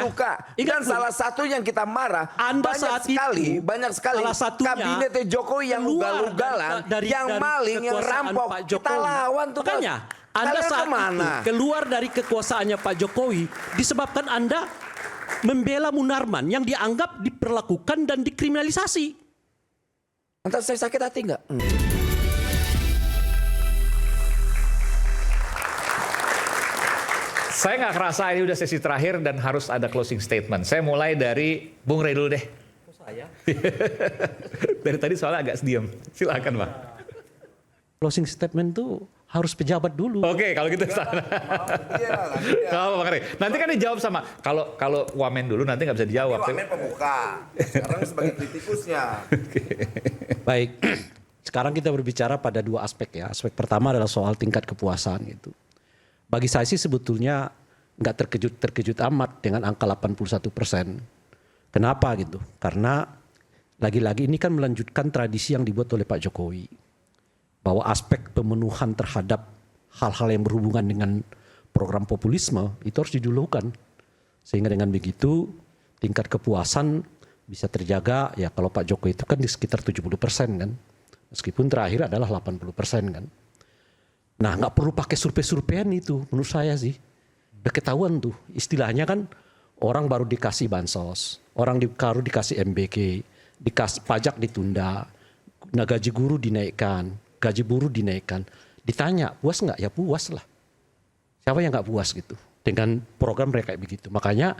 terbuka. Dan salah satu yang kita marah, Anda banyak sekali kabinet Jokowi yang ugal-ugalan, yang maling, yang rampok. Kita lawan tuh. Makanya Anda saat itu keluar dari kekuasaannya Pak Jokowi disebabkan Anda membela Munarman yang dianggap diperlakukan dan dikriminalisasi. Entah saya sakit hati nggak? Saya nggak kerasa ini udah sesi terakhir dan harus ada closing statement. Saya mulai dari Bung Rey dulu deh. Saya? Dari tadi soalnya agak diam. Silakan Pak. Closing statement tuh harus pejabat dulu. Oke, kalau gitu sana. Kalau Bang Rey, nanti kan dijawab sama. Kalau Wamen dulu nanti nggak bisa dijawab. Wamen pembuka. Sekarang sebagai kritikusnya. Baik. Sekarang kita berbicara pada dua aspek ya. Aspek pertama adalah soal tingkat kepuasan gitu. Bagi saya sih sebetulnya nggak terkejut amat dengan angka 81%. Kenapa gitu? Karena lagi-lagi ini kan melanjutkan tradisi yang dibuat oleh Pak Jokowi. Bahwa aspek pemenuhan terhadap hal-hal yang berhubungan dengan program populisme itu harus didulukan. Sehingga dengan begitu tingkat kepuasan bisa terjaga ya kalau Pak Jokowi itu kan di sekitar 70% kan. Meskipun terakhir adalah 80% kan. Nah nggak perlu pakai survei-surveian itu menurut saya sih. Udah ketahuan tuh istilahnya kan orang baru dikasih bansos. Orang baru dikasih MBK. Dikasih pajak ditunda. Nah gaji guru dinaikkan. Gaji buruh dinaikkan. Ditanya puas nggak? Ya puas lah. Siapa yang nggak puas gitu. Dengan program mereka kayak begitu. Makanya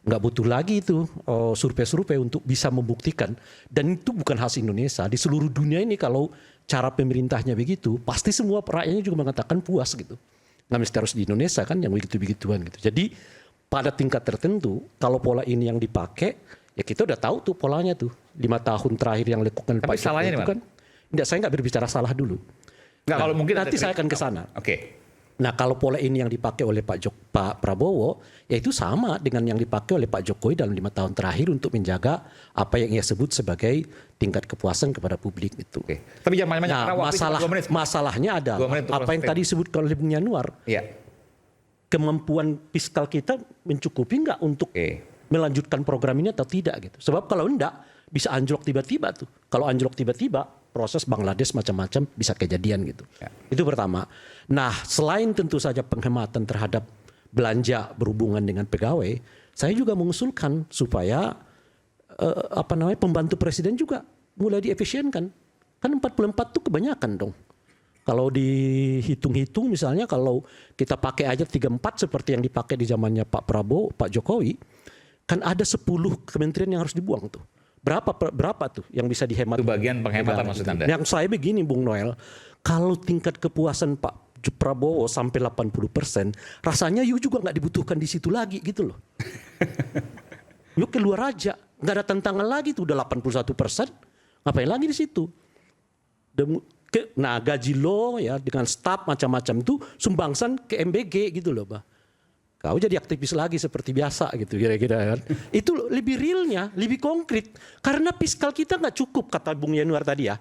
nggak butuh lagi itu survei-survei untuk bisa membuktikan. Dan itu bukan khas Indonesia. Di seluruh dunia ini kalau cara pemerintahnya begitu, pasti semua rakyatnya juga mengatakan puas gitu. Nggak mesti harus di Indonesia kan yang begitu-begituan gitu. Jadi pada tingkat tertentu, kalau pola ini yang dipakai, ya kita udah tahu tuh polanya tuh. 5 tahun terakhir yang dilakukan Pak Jokowi itu kan. Enggak, saya nggak berbicara salah dulu. Nggak, kalau mungkin nanti saya akan ke sana. Oke. Nah kalau pola ini yang dipakai oleh Pak Prabowo, ya itu sama dengan yang dipakai oleh Pak Jokowi dalam 5 tahun terakhir untuk menjaga apa yang ia sebut sebagai tingkat kepuasan kepada publik itu. Oke. Tapi jangan banyak-banyak. Nah, masalahnya adalah apa yang tadi disebut oleh Bung Yanuar. Iya. Kemampuan fiskal kita mencukupi nggak untuk melanjutkan program ini atau tidak gitu. Sebab kalau enggak bisa anjlok tiba-tiba tuh. Kalau anjlok tiba-tiba proses Bangladesh macam-macam bisa kejadian gitu. Ya. Itu pertama. Nah, selain tentu saja penghematan terhadap belanja berhubungan dengan pegawai, saya juga mengusulkan supaya pembantu presiden juga mulai diefisienkan. Kan 44 itu kebanyakan dong. Kalau dihitung-hitung misalnya kalau kita pakai aja 34 seperti yang dipakai di zamannya Pak Prabowo, Pak Jokowi, kan ada 10 kementerian yang harus dibuang tuh. Berapa tuh yang bisa dihemat? Itu bagian penghematan maksud Anda? Yang saya begini Bung Noel, kalau tingkat kepuasan Pak Prabowo sampai 80%, rasanya yuk juga nggak dibutuhkan di situ lagi gitu loh. Yuk keluar aja, nggak ada tantangan lagi tuh udah 81%, ngapain lagi di situ? Nah gaji lo ya dengan staf macam-macam itu sumbangsan ke MBG gitu loh Pak. Kau jadi aktivis lagi seperti biasa gitu kira-kira kan. Itu lebih realnya, lebih konkret. Karena fiskal kita nggak cukup kata Bung Yanuar tadi ya.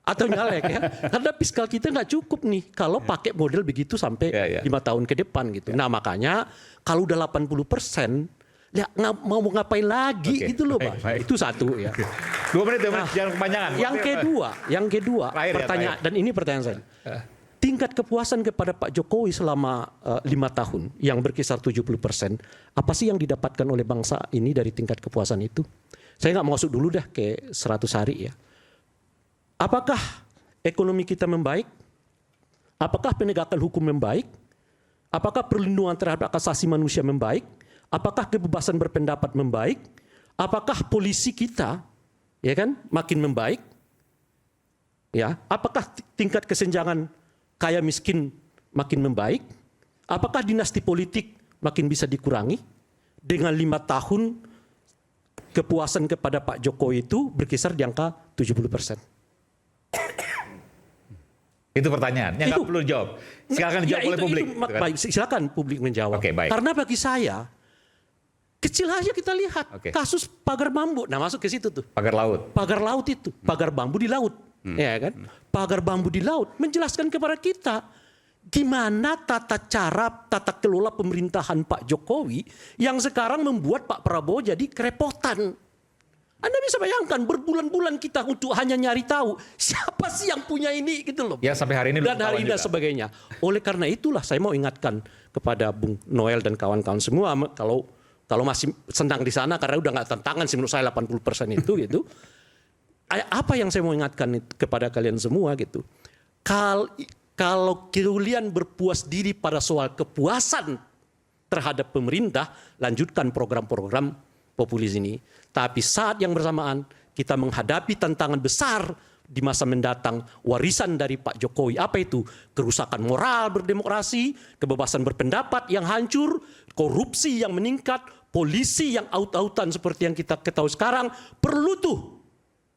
Atau nyalek ya. Karena fiskal kita nggak cukup nih kalau pakai model begitu sampai 5 tahun ke depan gitu. Nah makanya kalau udah 80%, ya mau ngapain lagi gitu loh Pak. Itu satu ya. 2 menit jangan kepanjangan. Yang kedua pertanyaan, dan ini pertanyaan saya. Tingkat kepuasan kepada Pak Jokowi selama 5 tahun yang berkisar 70%, apa sih yang didapatkan oleh bangsa ini dari tingkat kepuasan itu? Saya nggak mau masuk dulu dah ke 100 hari ya. Apakah ekonomi kita membaik? Apakah penegakan hukum membaik? Apakah perlindungan terhadap hak asasi manusia membaik? Apakah kebebasan berpendapat membaik? Apakah polisi kita ya kan makin membaik? Ya, apakah tingkat kesenjangan kaya miskin makin membaik? Apakah dinasti politik makin bisa dikurangi? Dengan 5 tahun kepuasan kepada Pak Jokowi itu berkisar di angka 70%. Itu pertanyaan yang nggak perlu jawab. Silakan dijawab oleh publik. Baik, silakan publik menjawab. Baik. Karena bagi saya kecil aja kita lihat kasus pagar bambu. Nah masuk ke situ tuh. Pagar laut. Pagar laut itu, pagar bambu di laut. Ya kan? Pagar bambu di laut menjelaskan kepada kita gimana tata kelola pemerintahan Pak Jokowi yang sekarang membuat Pak Prabowo jadi kerepotan. Anda bisa bayangkan berbulan-bulan kita untuk hanya nyari tahu siapa sih yang punya ini gitu loh. Ya sampai hari ini dan hari ini dan sebagainya. Oleh karena itulah saya mau ingatkan kepada Bung Noel dan kawan-kawan semua, kalau masih senang di sana karena udah nggak tantangan sih menurut saya 80% itu gitu. Apa yang saya mau ingatkan kepada kalian semua gitu. Kalau kalian berpuas diri pada soal kepuasan terhadap pemerintah, lanjutkan program-program populis ini. Tapi saat yang bersamaan kita menghadapi tantangan besar di masa mendatang, warisan dari Pak Jokowi. Apa itu? Kerusakan moral berdemokrasi, kebebasan berpendapat yang hancur, korupsi yang meningkat, polisi yang aut-autan seperti yang kita ketahui sekarang. Perlu tuh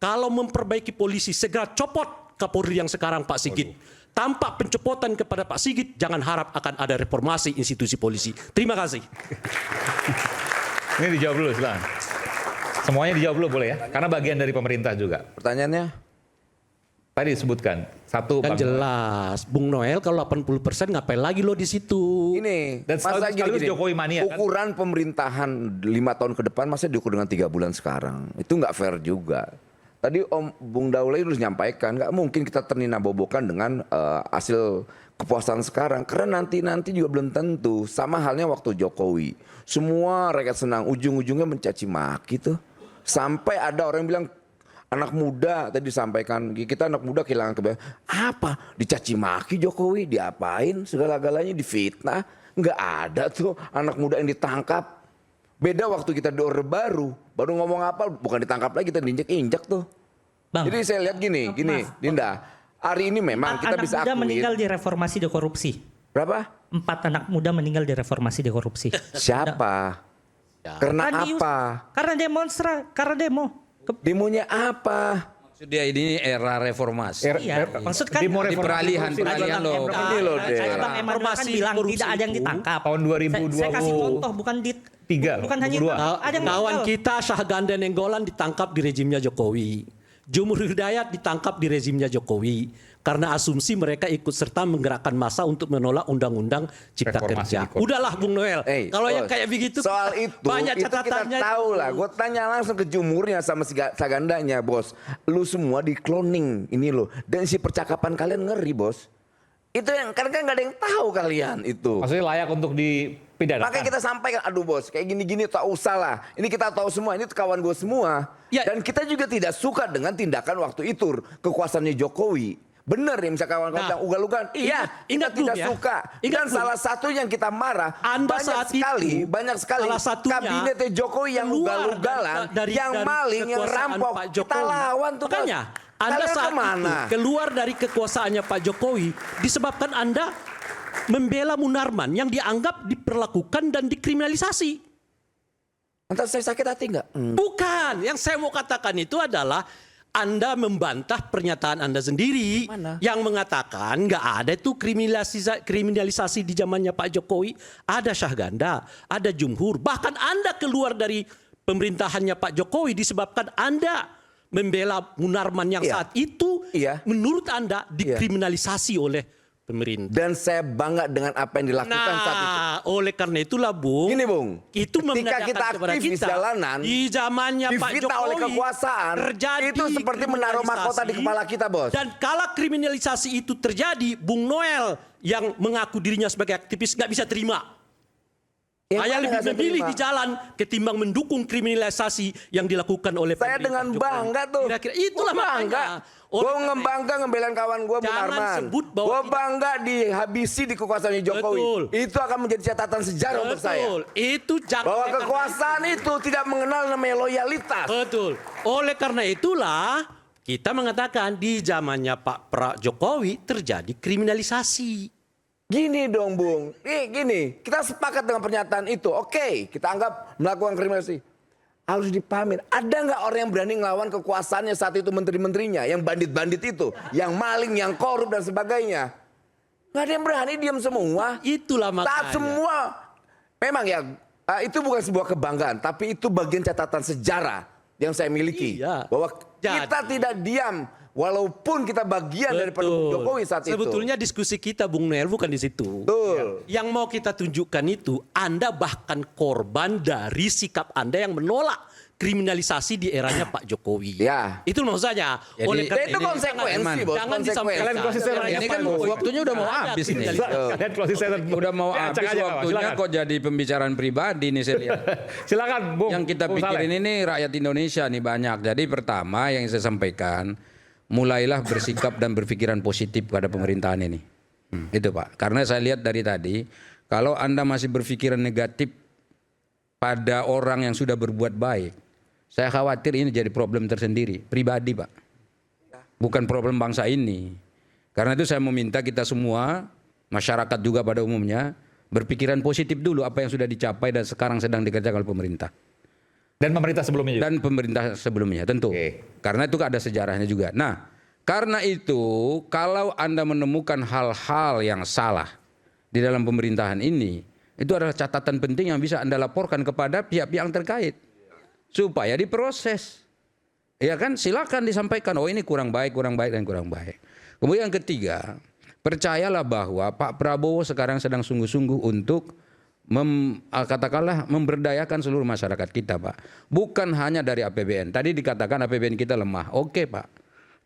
kalau memperbaiki polisi segera copot Kapolri yang sekarang Pak Sigit. Tanpa pencopotan kepada Pak Sigit, jangan harap akan ada reformasi institusi polisi. Terima kasih. Ini dijawab dulu silakan. Semuanya dijawab dulu boleh ya? Karena bagian dari pemerintah juga. Pertanyaannya? Tadi disebutkan. Satu. Kan jelas. Bung Noel kalau 80% ngapain lagi lo di situ? Ini. Dan sekaligus Jokowi mania kan? Ukuran pemerintahan 5 tahun ke depan masa diukur dengan 3 bulan sekarang. Itu nggak fair juga. Tadi Bung Daulay harus nyampaikan, nggak mungkin kita ternina-bobokan dengan hasil kepuasan sekarang. Karena nanti juga belum tentu. Sama halnya waktu Jokowi. Semua rakyat senang, ujung-ujungnya mencaci maki tuh. Sampai ada orang yang bilang, anak muda tadi disampaikan, kita anak muda kehilangan kebebasan. Apa? Dicaci maki Jokowi, diapain? Segala-galanya difitnah. Nggak ada tuh anak muda yang ditangkap. Beda waktu kita di Orde Baru ngomong apa, bukan ditangkap lagi, kita diinjak-injak tuh. Bang, jadi saya lihat gini, Dinda. Hari ini memang kita bisa akuin. 4 anak muda meninggal di reformasi di korupsi. Berapa? 4 anak muda meninggal di reformasi di korupsi. Siapa? Karena apa? Karena demonstran, karena demo. Demonya apa? Maksud dia ini era reformasi. Maksud kan di peralihan loh. Ini loh deh. Bang Emanuel kan bilang tidak ada yang ditangkap. Tahun 2020. Saya kasih contoh bukan di 3, bukan hanya ada yang kawan kita Syahganda Nenggolan ditangkap di rezimnya Jokowi. Jumhur Hidayat ditangkap di rezimnya Jokowi. Karena asumsi mereka ikut serta menggerakkan massa untuk menolak undang-undang Cipta Kerja. Udahlah Bung Noel, kalau yang kayak begitu soal itu, banyak catatannya. Kita tahu lah, gue tanya langsung ke Jumhurnya sama si Sagandanya, bos. Lu semua di cloning ini loh. Dan si percakapan kalian ngeri, bos. Itu yang karena kan nggak ada yang tahu kalian itu. Maksudnya layak untuk dipidanakan. Makanya kita sampaikan, aduh bos, kayak gini-gini tak usah lah. Ini kita tahu semua, ini kawan gue semua. Ya. Dan kita juga tidak suka dengan tindakan waktu itu, kekuasaannya Jokowi. Bener ya, misalnya kawan-kawan yang ugal-ugalan. Iya, kita tidak suka. Dan salah satu yang kita marah, banyak sekali kabinetnya Jokowi yang ugal-ugalan, yang maling, yang rampok. Kita lawan tuh. Makanya, Anda saat itu keluar dari kekuasaannya Pak Jokowi disebabkan Anda membela Munarman yang dianggap diperlakukan dan dikriminalisasi. Entah saya sakit hati enggak? Bukan, yang saya mau katakan itu adalah Anda membantah pernyataan Anda sendiri. Yang mengatakan nggak ada tuh kriminalisasi di zamannya Pak Jokowi. Ada Syahganda, ada Jumhur. Bahkan Anda keluar dari pemerintahannya Pak Jokowi disebabkan Anda membela Munarman yang saat itu menurut Anda dikriminalisasi oleh pemerintah. Dan saya bangga dengan apa yang dilakukan saat itu. Oleh karena itulah Bung. Gini Bung, itu ketika kita aktif di jalanan, di zamannya Pak Jokowi oleh kekuasaan, itu seperti menaruh mahkota di kepala kita, bos. Dan kalau kriminalisasi itu terjadi, Bung Noel yang mengaku dirinya sebagai aktivis nggak bisa terima. Saya lebih memilih di jalan ketimbang mendukung kriminalisasi yang dilakukan oleh saya dengan bangga tuh. Kira-kira itulah bangga. Gue ngebangga ngebelain kawan gue Munarman. Gue bangga dihabisi di kekuasaannya Jokowi. Betul. Itu akan menjadi catatan sejarah untuk saya. Itu bahwa kekuasaan itu tidak mengenal namanya loyalitas. Betul. Oleh karena itulah kita mengatakan di zamannya Pak Jokowi terjadi kriminalisasi. Gini dong Bung, gini, kita sepakat dengan pernyataan itu. Oke, kita anggap melakukan kriminalisasi. Harus dipamer, ada nggak orang yang berani ngelawan kekuasaannya saat itu menteri-menterinya, yang bandit-bandit itu, yang maling, yang korup dan sebagainya. Nggak ada yang berani, diam semua. Itulah makanya. Saat semua, memang ya, itu bukan sebuah kebanggaan, tapi itu bagian catatan sejarah yang saya miliki. Bahwa kita tidak diam walaupun kita bagian daripada Jokowi saat itu. Sebetulnya diskusi kita Bung Noel bukan di situ. Betul. Yang mau kita tunjukkan itu Anda bahkan korban dari sikap Anda yang menolak kriminalisasi di eranya Pak Jokowi. Ya. Itu maksud saya. Jadi, Oleh karena itu konsekuensi, Bos. jangan Konsekuensi. disampaikan. Kalian konsisten. eranya Ini Pak kan Jokowi. waktunya udah mau Nggak ada habis nih. kriminalisasi. Kalian closing statement. Udah mau Ya, habis cek aja, Pak. waktunya Silakan. kok jadi pembicaraan pribadi nih saya lihat. Silakan, Bung. Yang kita Bung pikirin Saleh. ini rakyat Indonesia nih banyak. Jadi pertama yang saya sampaikan, mulailah bersikap dan berpikiran positif pada pemerintahan ini. Itu Pak. Karena saya lihat dari tadi, kalau Anda masih berpikiran negatif pada orang yang sudah berbuat baik, saya khawatir ini jadi problem tersendiri, pribadi Pak. Bukan problem bangsa ini. Karena itu saya meminta kita semua, masyarakat juga pada umumnya, berpikiran positif dulu apa yang sudah dicapai dan sekarang sedang dikerjakan oleh pemerintah. Dan pemerintah sebelumnya juga. Dan pemerintah sebelumnya tentu. Oke. Karena itu ada sejarahnya juga. Nah, karena itu kalau Anda menemukan hal-hal yang salah di dalam pemerintahan ini, itu adalah catatan penting yang bisa Anda laporkan kepada pihak-pihak yang terkait. Supaya diproses. Ya kan, silakan disampaikan, oh ini kurang baik dan kurang baik. Kemudian yang ketiga, percayalah bahwa Pak Prabowo sekarang sedang sungguh-sungguh untuk katakanlah memberdayakan seluruh masyarakat kita Pak. Bukan hanya dari APBN. Tadi dikatakan APBN kita lemah. Oke Pak.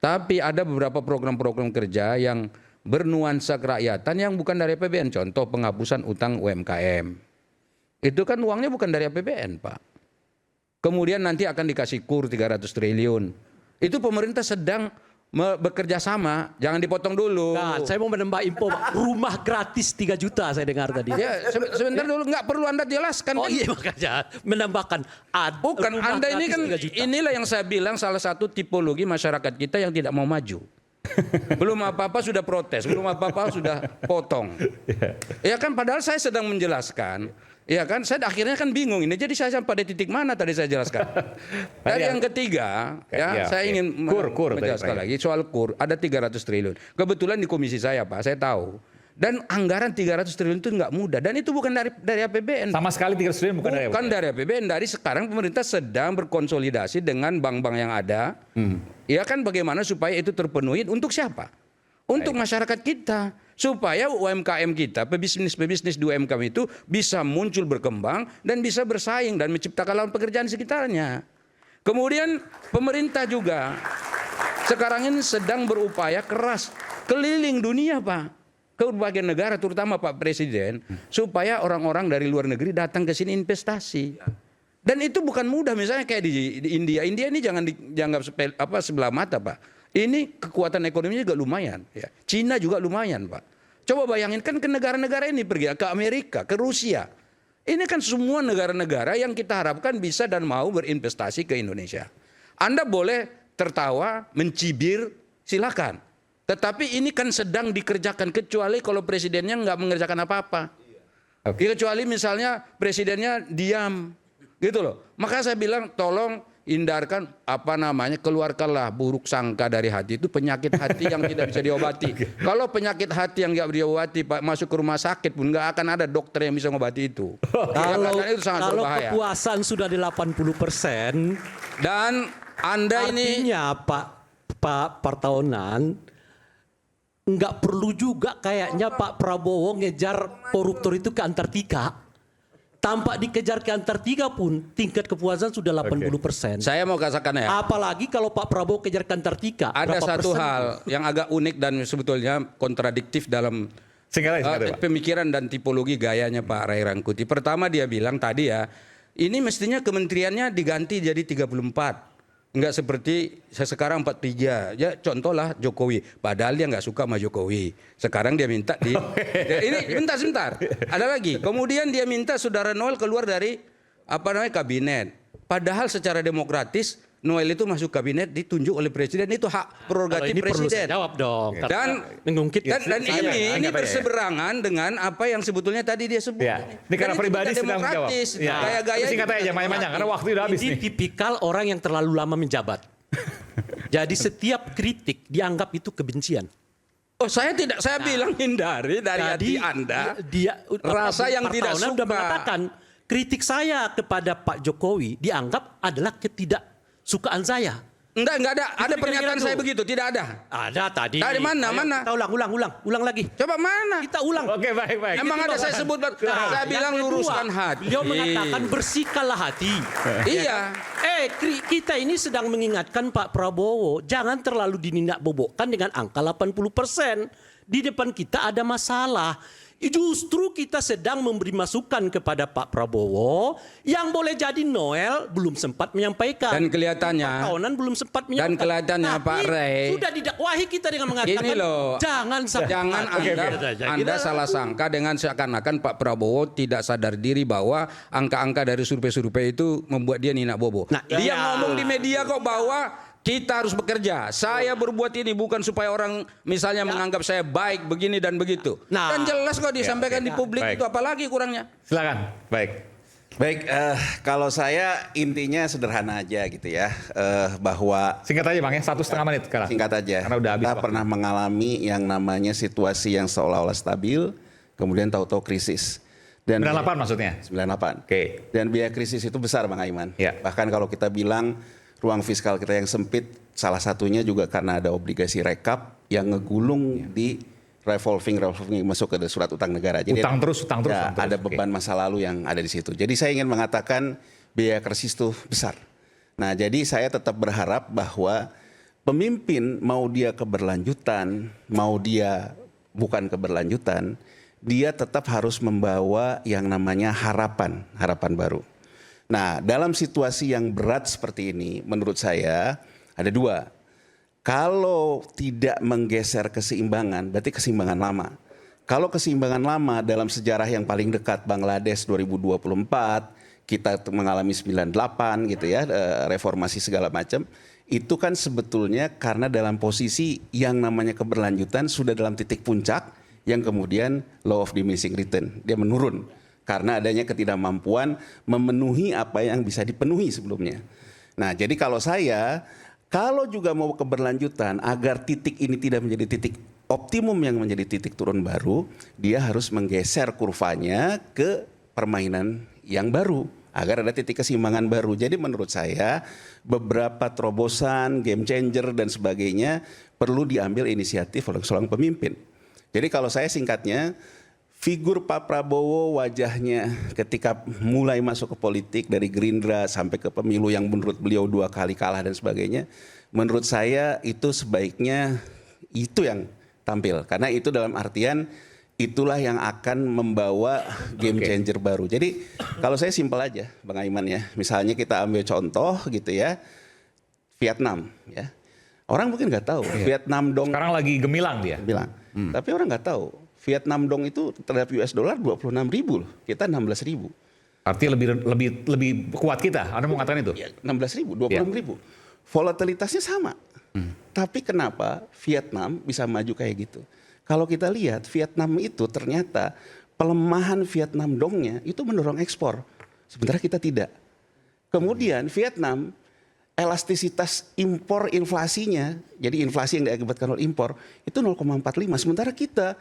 Tapi ada beberapa program-program kerja yang bernuansa kerakyatan yang bukan dari APBN. Contoh penghapusan utang UMKM. Itu kan uangnya bukan dari APBN Pak. Kemudian nanti akan dikasih KUR 300 triliun. Itu pemerintah sedang bekerja sama, jangan dipotong dulu. Nah, saya mau menambah info, Pak. Rumah gratis 3 juta saya dengar tadi. Ya, sebentar dulu, nggak perlu Anda jelaskan. Oh iya makanya menambahkan Bukan, rumah Anda ini gratis kan 3 juta. inilah yang saya bilang salah satu tipologi masyarakat kita yang tidak mau maju. Belum apa-apa sudah protes, belum apa-apa sudah potong. Ya kan padahal saya sedang menjelaskan. Ya kan saya akhirnya kan bingung ini. Jadi saya sampai di titik mana tadi saya jelaskan. Dan yang ketiga, ya saya ingin KUR menjelaskan tadi, Pak, lagi soal KUR ada 300 triliun. Kebetulan di komisi saya Pak, saya tahu. Dan anggaran 300 triliun itu nggak mudah dan itu bukan dari APBN. Sama sekali 300 triliun bukan dari Bukan dari APBN, dari sekarang pemerintah sedang berkonsolidasi dengan bank-bank yang ada. Ya kan bagaimana supaya itu terpenuhi untuk siapa? Untuk masyarakat kita. Supaya UMKM kita, pebisnis-pebisnis di UMKM itu bisa muncul berkembang dan bisa bersaing dan menciptakan lapangan pekerjaan di sekitarnya. Kemudian pemerintah juga sekarang ini sedang berupaya keras keliling dunia Pak. Ke berbagai negara terutama Pak Presiden supaya orang-orang dari luar negeri datang ke sini investasi. Dan itu bukan mudah misalnya kayak di India. India ini jangan dianggap sebelah mata Pak. Ini kekuatan ekonominya juga lumayan. Ya. Cina juga lumayan Pak. Coba bayangin kan ke negara-negara ini pergi ke Amerika, ke Rusia. Ini kan semua negara-negara yang kita harapkan bisa dan mau berinvestasi ke Indonesia. Anda boleh tertawa, mencibir, silakan. Tetapi ini kan sedang dikerjakan kecuali kalau presidennya nggak mengerjakan apa-apa. Kecuali misalnya presidennya diam, gitu loh. Maka saya bilang tolong hindarkan keluarkanlah buruk sangka dari hati itu penyakit hati yang tidak bisa diobati. Kalau penyakit hati yang nggak diobati Pak masuk ke rumah sakit pun nggak akan ada dokter yang bisa mengobati itu. Itu sangat Kalau berbahaya. kepuasan sudah di 80% Dan Anda ini artinya Pak Partaonan nggak perlu juga kayaknya Pak Prabowo ngejar koruptor itu ke Antartika. Tanpa dikejar ke Antartika pun tingkat kepuasan sudah 80%. saya mau katakan ya. Apalagi kalau Pak Prabowo kejar ke Antartika. Ada berapa satu persen? hal yang agak unik dan sebetulnya kontradiktif dalam Singkat, Pak. pemikiran dan tipologi gayanya Pak Ray Rangkuti. Pertama dia bilang tadi ya, ini mestinya kementeriannya diganti jadi 34. Enggak seperti sekarang 43. Ya contohlah Jokowi. Padahal dia nggak suka sama Jokowi. Sekarang dia minta ini sebentar. Ada lagi. Kemudian dia minta Saudara Noel keluar dari kabinet. Padahal secara demokratis Noel itu masuk kabinet ditunjuk oleh presiden, itu hak prerogatif Ini perlu presiden. saya jawab dong. Dan mengungkit dan ini berseberangan dengan apa yang sebetulnya tadi dia sebut. Ya. Ini karena Dan itu pribadi tidak sedang menjawab. demokratis. Ya. Gaya-gaya Singkat aja, banyak karena waktu udah habis Ini nih. tipikal orang yang terlalu lama menjabat. Jadi setiap kritik dianggap itu kebencian. Oh saya bilang hindari dari hati Anda. Rasa yang tidak Partaonan suka. sudah mengatakan kritik saya kepada Pak Jokowi dianggap adalah ketidaksukaan saya. Enggak ada. Ada Itu pernyataan kira-kira saya tuh. begitu, tidak ada. Ada tadi. Dari mana? Ayo, Mana? Kita ulang lagi. Coba mana? Kita ulang. Oke, baik. Emang ada saya sebut, saya bilang Yang kedua, luruskan hati. Beliau mengatakan bersihkanlah hati. Iya. Kita ini sedang mengingatkan Pak Prabowo, jangan terlalu dinindak-bobokkan dengan angka 80%. Di depan kita ada masalah. Justru kita sedang memberi masukan kepada Pak Prabowo yang boleh jadi Noel belum sempat menyampaikan. Dan kelihatannya, Pak Tahunan belum sempat menyampaikan. dan kelihatannya Tapi Pak Rey, sudah didakwahi kita dengan mengatakan ini loh, jangan sampai jangan Anda salah sangka dengan seakan-akan Pak Prabowo tidak sadar diri bahwa angka-angka dari survei-survei itu membuat dia nina bobo. Nah, Dia iya. ngomong di media kok bahwa kita harus bekerja. Saya berbuat ini bukan supaya orang misalnya menganggap saya baik begini dan begitu. Nah. Dan jelas kok disampaikan di publik Baik. itu, apalagi kurangnya. Silakan. Baik. Baik, kalau saya intinya sederhana aja gitu ya, bahwa Singkat aja Bang ya, 1,5 menit sekarang. singkat aja, Karena udah habis kita waktu. pernah mengalami yang namanya situasi yang seolah-olah stabil, kemudian tahu-tahu krisis. Dan 98 maksudnya? 98. Oke. Dan biaya krisis itu besar Bang Aiman. Ya. Bahkan kalau kita bilang ruang fiskal kita yang sempit, salah satunya juga karena ada obligasi rekap yang ngegulung di revolving masuk ke surat utang negara. Utang terus. Ya, ada beban masa lalu yang ada di situ. Jadi saya ingin mengatakan biaya krisis itu besar. Nah, jadi saya tetap berharap bahwa pemimpin mau dia keberlanjutan, mau dia bukan keberlanjutan, dia tetap harus membawa yang namanya harapan baru. Nah, dalam situasi yang berat seperti ini, menurut saya ada dua. Kalau tidak menggeser keseimbangan, berarti keseimbangan lama. Kalau keseimbangan lama dalam sejarah yang paling dekat, Bangladesh 2024, kita mengalami 98 gitu ya, reformasi segala macam, itu kan sebetulnya karena dalam posisi yang namanya keberlanjutan sudah dalam titik puncak, yang kemudian law of diminishing return, dia menurun. Karena adanya ketidakmampuan memenuhi apa yang bisa dipenuhi sebelumnya. Nah, jadi kalau juga mau keberlanjutan agar titik ini tidak menjadi titik optimum yang menjadi titik turun baru, dia harus menggeser kurvanya ke permainan yang baru agar ada titik keseimbangan baru. Jadi menurut saya beberapa terobosan, game changer dan sebagainya perlu diambil inisiatif oleh seorang pemimpin. Jadi kalau saya singkatnya, figur Pak Prabowo wajahnya ketika mulai masuk ke politik dari Gerindra sampai ke pemilu yang menurut beliau 2 kali kalah dan sebagainya, menurut saya itu sebaiknya itu yang tampil. Karena itu dalam artian itulah yang akan membawa game changer baru. Jadi kalau saya simpel aja Bang Aiman ya, misalnya kita ambil contoh gitu ya, Vietnam ya. Orang mungkin nggak tahu Vietnam dong. Sekarang lagi gemilang dia. Bilang. Tapi orang nggak tahu. Vietnam dong itu terhadap US dollar 26.000 loh. Kita 16.000. Artinya lebih kuat kita. Anda mau mengatakan itu? 16.000, 20.000. Volatilitasnya sama. Tapi kenapa Vietnam bisa maju kayak gitu? Kalau kita lihat Vietnam itu ternyata pelemahan Vietnam dongnya itu mendorong ekspor. Sementara kita tidak. Kemudian Vietnam elastisitas impor inflasinya, jadi inflasi yang diakibatkan oleh impor itu 0,45. Sementara kita,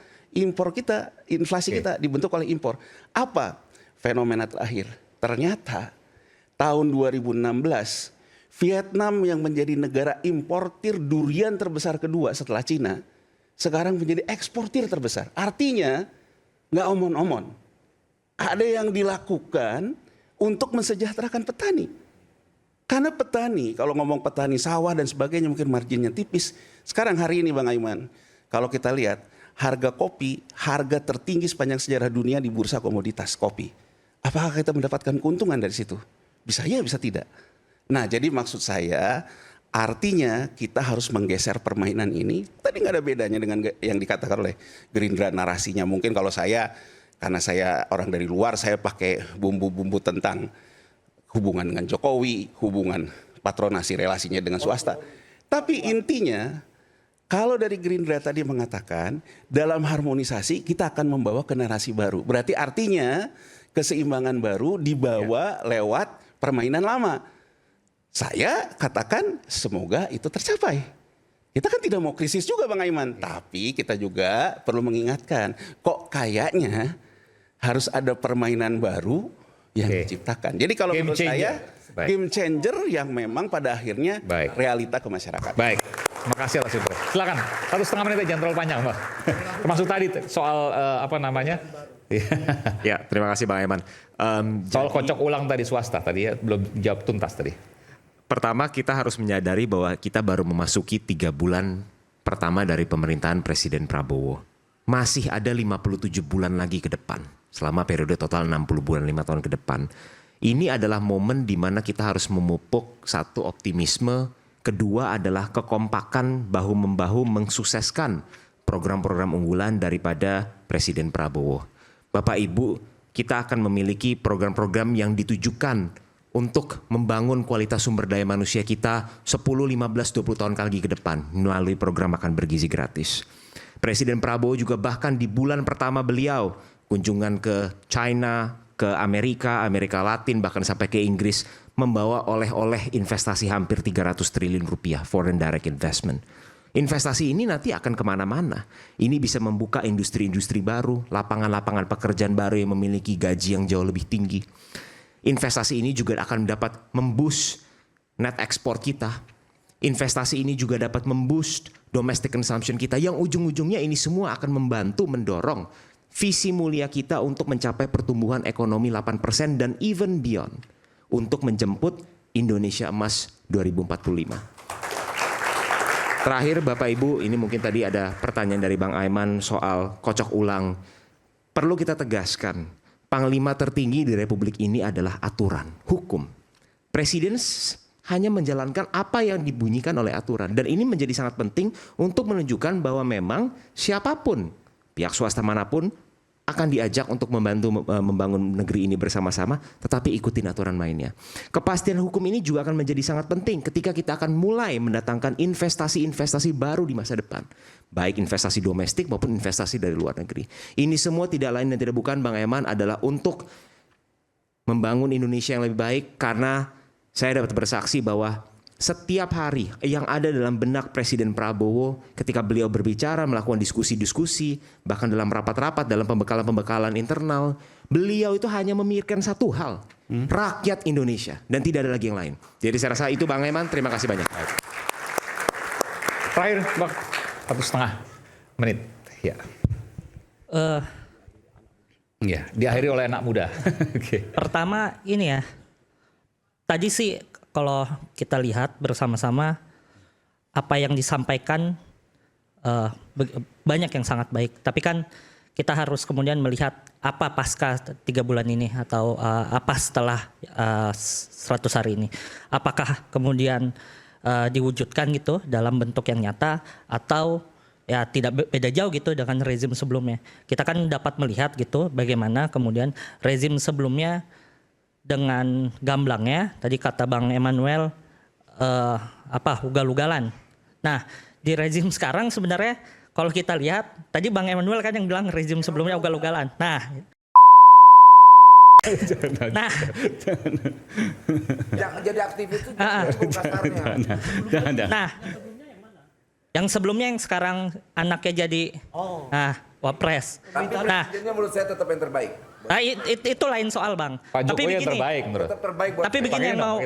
inflasi kita dibentuk oleh impor. Apa fenomena terakhir? Ternyata tahun 2016 Vietnam yang menjadi negara importir durian terbesar kedua setelah Cina, sekarang menjadi eksportir terbesar. Artinya nggak omon-omon. Ada yang dilakukan untuk mensejahterakan petani. Karena petani, kalau ngomong petani sawah dan sebagainya mungkin marginnya tipis. Sekarang hari ini Bang Aiman, kalau kita lihat harga kopi, harga tertinggi sepanjang sejarah dunia di bursa komoditas kopi. Apakah kita mendapatkan keuntungan dari situ? Bisa ya, bisa tidak. Nah, jadi maksud saya artinya kita harus menggeser permainan ini. Tadi nggak ada bedanya dengan yang dikatakan oleh Gerindra narasinya. Mungkin kalau saya, karena saya orang dari luar, saya pakai bumbu-bumbu tentang hubungan dengan Jokowi, hubungan patronasi relasinya dengan swasta. Tapi intinya, kalau dari Gerindra tadi mengatakan, dalam harmonisasi kita akan membawa ke narasi baru. Berarti artinya keseimbangan baru dibawa lewat permainan lama. Saya katakan semoga itu tercapai. Kita kan tidak mau krisis juga Bang Aiman. Tapi kita juga perlu mengingatkan, kok kayaknya harus ada permainan baru yang diciptakan. Jadi kalau menurut saya Baik. game changer yang memang pada akhirnya Baik. realita ke masyarakat. Baik, makasih atas input. Silakan, 1,5 menit aja, jangan terlalu panjang, Mbak. Termasuk tadi soal apa namanya? Ya, terima kasih Bang Eman. Soal kocok ulang tadi swasta tadi ya, belum jawab tuntas tadi. Pertama kita harus menyadari bahwa kita baru memasuki 3 bulan pertama dari pemerintahan Presiden Prabowo. Masih ada 57 bulan lagi ke depan. Selama periode total 60 bulan, 5 tahun ke depan. Ini adalah momen di mana kita harus memupuk satu optimisme. Kedua adalah kekompakan bahu-membahu mensukseskan program-program unggulan daripada Presiden Prabowo. Bapak Ibu, kita akan memiliki program-program yang ditujukan untuk membangun kualitas sumber daya manusia kita 10, 15, 20 tahun lagi ke depan melalui program makan bergizi gratis. Presiden Prabowo juga bahkan di bulan pertama beliau kunjungan ke China, ke Amerika Latin, bahkan sampai ke Inggris, membawa oleh-oleh investasi hampir 300 triliun rupiah, foreign direct investment. Investasi ini nanti akan kemana-mana. Ini bisa membuka industri-industri baru, lapangan-lapangan pekerjaan baru yang memiliki gaji yang jauh lebih tinggi. Investasi ini juga akan dapat memboost net ekspor kita. Investasi ini juga dapat memboost domestic consumption kita, yang ujung-ujungnya ini semua akan membantu mendorong visi mulia kita untuk mencapai pertumbuhan ekonomi 8% dan even beyond, untuk menjemput Indonesia Emas 2045. Terakhir Bapak Ibu, ini mungkin tadi ada pertanyaan dari Bang Aiman soal kocok ulang. Perlu kita tegaskan, panglima tertinggi di Republik ini adalah aturan, hukum. Presiden hanya menjalankan apa yang dibunyikan oleh aturan. Dan ini menjadi sangat penting untuk menunjukkan bahwa memang siapapun, pihak swasta manapun, akan diajak untuk membantu membangun negeri ini bersama-sama, tetapi ikutin aturan mainnya. Kepastian hukum ini juga akan menjadi sangat penting ketika kita akan mulai mendatangkan investasi-investasi baru di masa depan. Baik investasi domestik maupun investasi dari luar negeri. Ini semua tidak lain dan tidak bukan Bang Eman adalah untuk membangun Indonesia yang lebih baik, karena saya dapat bersaksi bahwa setiap hari yang ada dalam benak Presiden Prabowo ketika beliau berbicara, melakukan diskusi-diskusi, bahkan dalam rapat-rapat, dalam pembekalan-pembekalan internal, beliau itu hanya memikirkan satu hal, rakyat Indonesia, dan tidak ada lagi yang lain. Jadi saya rasa itu Bang Eman, terima kasih banyak. Terakhir, Bang, 1,5 menit. Ya. Ya, diakhiri oleh anak muda. Oke. Pertama ini ya, tadi sih kalau kita lihat bersama-sama apa yang disampaikan banyak yang sangat baik. Tapi kan kita harus kemudian melihat apa pasca 3 bulan ini atau apa setelah 100 hari ini. Apakah kemudian diwujudkan gitu dalam bentuk yang nyata atau ya tidak beda jauh gitu dengan rezim sebelumnya. Kita kan dapat melihat gitu bagaimana kemudian rezim sebelumnya dengan gamblangnya, tadi kata Bang Emmanuel, ugal-ugalan. Nah, di rezim sekarang sebenarnya kalau kita lihat, tadi Bang Emmanuel kan yang bilang rezim sebelumnya ugal-ugalan. Nah, Jangan jadi aktivis itu kasarnya. nah, yang sebelumnya yang sekarang anaknya jadi wapres. Tapi Nah, presidennya menurut saya tetap yang terbaik. nah itu lain soal Bang. Pak Tapi Jokowi yang begini, terbaik menurut. Tetap terbaik buat Tapi saya. begini yang mau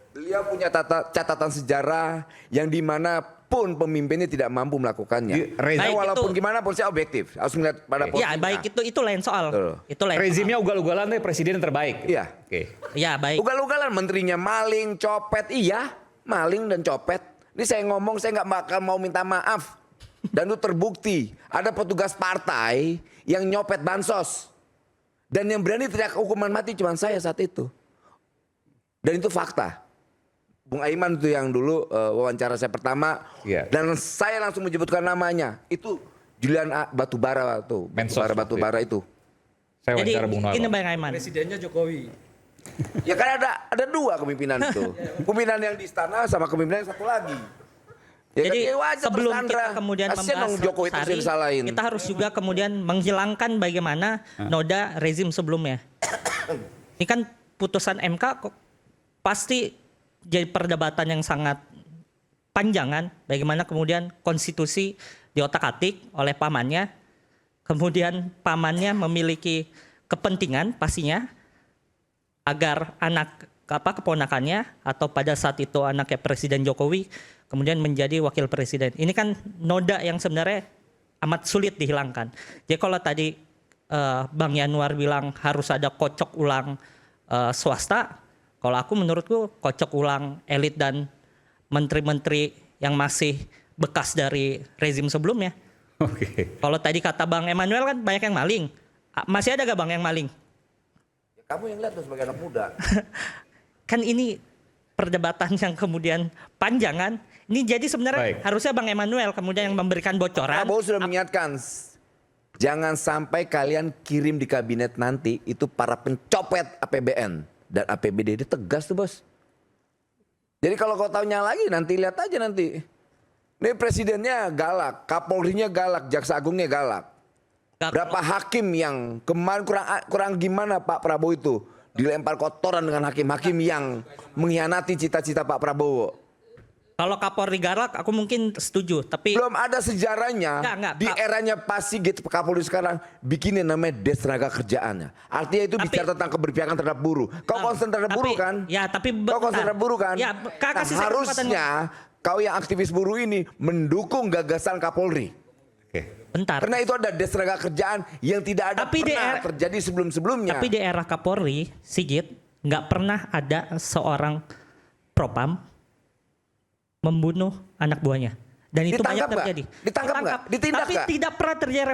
Beliau punya catatan sejarah yang dimanapun pemimpinnya tidak mampu melakukannya. Baik, Nah, walaupun itu- gimana pun saya objektif, harus melihat pada ya posisinya. baik itu lain soal. Betul. Itu lain. Rezimnya ugal-ugalan deh, presiden yang terbaik. Iya. Oke. Soal. Ya baik. Ugal-ugalan menterinya maling, copet, iya, maling dan copet. Ini saya ngomong, saya nggak bakal mau minta maaf. Dan itu terbukti, ada petugas partai yang nyopet bansos. Dan yang berani teriak hukuman mati cuma saya saat itu. Dan itu fakta. Bung Aiman itu yang dulu wawancara saya pertama. Iya. Dan saya langsung menyebutkan namanya. Itu Julian Batubara tuh. Mensos Batubara itu. Saya Jadi wawancara Bung Noel. ini Bang Aiman. Presidennya Jokowi. Ya kan ada dua kepimpinan itu. Pimpinan yang di istana sama kepimpinan yang satu lagi. Ya Jadi kan, ya wajar sebelum tersandra. kita kemudian Kasian membahas dong Jokowi 100 terus hari, disalahin. kita harus juga kemudian menghilangkan bagaimana noda rezim sebelumnya. Ini kan putusan MK kok pasti jadi perdebatan yang sangat panjang kan. Bagaimana kemudian konstitusi diotak-atik oleh pamannya. Kemudian pamannya memiliki kepentingan pastinya agar anak keponakannya atau pada saat itu anaknya Presiden Jokowi kemudian menjadi wakil presiden. Ini kan noda yang sebenarnya amat sulit dihilangkan. Jadi kalau tadi Bang Yanuar bilang harus ada kocok ulang swasta, kalau aku menurutku kocok ulang elit dan menteri-menteri yang masih bekas dari rezim sebelumnya. Oke. Kalau tadi kata Bang Emmanuel kan banyak yang maling. Masih ada gak Bang yang maling? Kamu yang lihat tuh sebagai anak muda. Kan ini perdebatan yang kemudian panjang kan. Ini jadi sebenarnya Baik. harusnya Bang Emmanuel kemudian yang memberikan bocoran. Prabowo sudah mengingatkan, jangan sampai kalian kirim di kabinet nanti itu para pencopet APBN dan APBD. Dia tegas tuh bos. Jadi kalau kau taunya lagi nanti lihat aja nanti. Ini presidennya galak, Kapolrinya galak, Jaksa Agungnya galak. Berapa hakim yang kemarin kurang gimana Pak Prabowo itu dilempar kotoran dengan hakim-hakim yang mengkhianati cita-cita Pak Prabowo. Kalau Kapolri galak aku mungkin setuju, tapi Belum ada sejarahnya Enggak, di eranya Pak Sigit Kapolri sekarang bikinin namanya Des Tenaga Kerjaannya. Artinya itu bicara tentang keberpihakan terhadap buruh. Kau konsen terhadap buruh kan? Ya, tapi Kau konsen terhadap buruh kan? Ya, Nah, kasih saya kesempatan. harusnya kau yang aktivis buruh ini mendukung gagasan Kapolri. Oke. Bentar. Karena itu ada Des Tenaga Kerjaan yang tidak ada Tapi di pernah era- terjadi sebelum-sebelumnya. Tapi di era Kapolri, Sigit, nggak pernah ada seorang propam membunuh anak buahnya. Dan itu Ditangkap banyak nggak? terjadi. Ditangkap nggak? Ditindak Tapi nggak? tidak pernah terjadi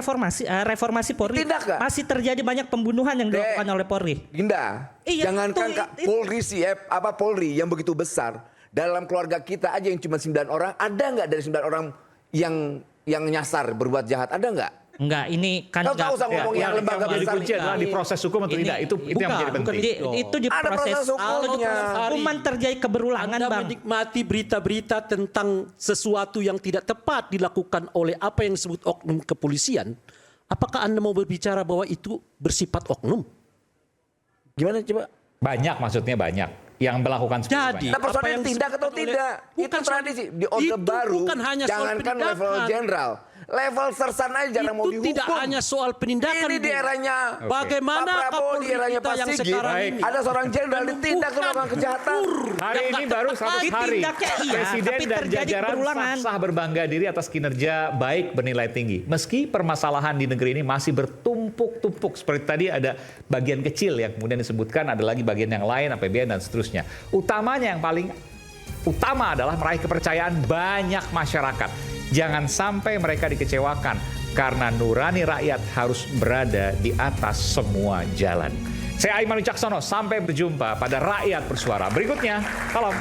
reformasi Polri. Ditindak nggak? Masih terjadi banyak pembunuhan yang dilakukan oleh Polri. Dinda, Iya, jangankan itu- Kak Polri Polri yang begitu besar, dalam keluarga kita aja yang cuma 9 orang, ada nggak dari 9 orang yang nyasar berbuat jahat? Ada nggak? Enggak, ini kan Kau nggak- tahu usah ngomong yang lembaga jadi besar kunci ini. adalah di proses hukum atau Ini- tidak. Itu yang menjadi bukan penting. itu di Ada proses proses hukumnya. hukuman terjadi keberulangan, Anda Bang. menikmati berita-berita tentang sesuatu yang tidak tepat dilakukan oleh apa yang disebut oknum kepolisian. Apakah Anda mau berbicara bahwa itu bersifat oknum? Gimana coba? Banyak maksudnya banyak yang melakukan seperti itu Jadi banyak. Nah, persoalannya apa yang tindak atau disebutkan oleh- tidak? Itu Bukan soal- tradisi. Di Orde itu Baru, bukan hanya soal jangankan level penindakan. jenderal. Level sersan aja jarang mau Itu dihukum. tidak hanya soal penindakan. Ini di Bu. eranya Bagaimana Pak Prabowo, Kapolri di eranya kita Pak yang Sigit, sekarang Baik. ini ada seorang jenderal ditindak tuh melakukan kejahatan. Hari ini baru 100 hari. Tindaknya iya, Presiden tapi dan terjadi jajaran keberulangan. sah berbangga diri atas kinerja baik bernilai tinggi. Meski permasalahan di negeri ini masih bertumpuk-tumpuk. Seperti tadi ada bagian kecil yang kemudian disebutkan, ada lagi bagian yang lain, APBN dan seterusnya. Utamanya yang paling utama adalah meraih kepercayaan banyak masyarakat. Jangan sampai mereka dikecewakan karena nurani rakyat harus berada di atas semua jalan. Saya Aiman Wicaksono, sampai berjumpa pada Rakyat Bersuara berikutnya. Salam.